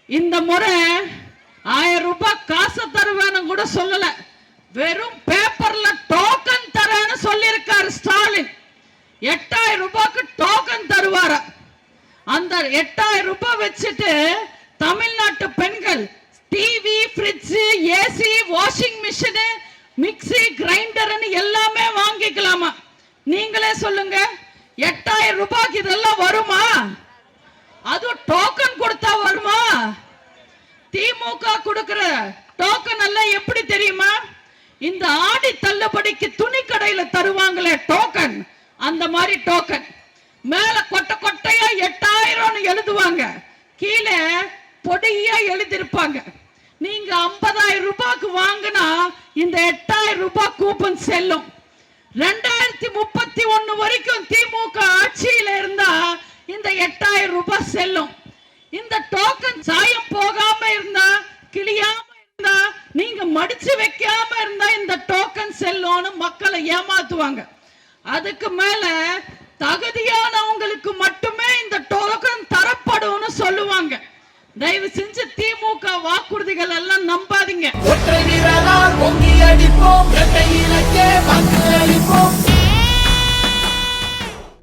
இந்த முறை 1000 ரூபாய் காசு தருவேன்னு கூட சொல்லல, வெறும் பேப்பர்ல டோக்கன் தரேன்னு சொல்லியிருக்காரு ஸ்டாலின். 8000 ரூபாய்க்கு டோக்கன் தருவார. அந்த 8000 ரூபாய் வச்சுட்டு தமிழ்நாட்டு பெண்கள் TV, fridge, AC, washing machine, mixie, கிரைண்டர்னு எல்லாமே வாங்கிக்கலாமா? நீங்களே சொல்லுங்க, 8000 ரூபாய்க்கு இதெல்லாம் வருமா? அது டோக்கன் கொடுத்தா வருமா? திமுக கொடுக்கிற டோக்கன் எல்லாம் எப்படி தெரியுமா? இந்த ஆடி தள்ளுபடிக்கு துணி கடையில தருவாங்களே டோக்கன், அந்த மாதிரி டோக்கன். மேல கொட்டை கொட்டையா 8000 எழுதுவாங்க, கீழே பொடியா எழுதிருப்பாங்க. நீங்க 50000 ரூபாய்க்கு வாங்கினா இந்த 8000 ரூபாய் கூப்பன் செல்லும். 2031 வரைக்கும் திமுக ஆட்சியில இருந்தா இந்த 8000 ரூபாய் செல்லும். இந்த டோக்கன் சாயம் போகாம இருந்தா, கிளியாம இருந்தா, நீங்க மடிச்சு வைக்காம இருந்தா இந்த டோக்கன் செல்லும்னு மக்களை ஏமாத்துவாங்க. அதுக்கு மேல தகுதியானவங்களுக்கு மட்டுமே இந்த டோக்கன் தரப்படும்னு சொல்லுவாங்க. தயவு செஞ்சு திமுக வாக்குறுதிகள் எல்லாம் நம்பாதீங்க.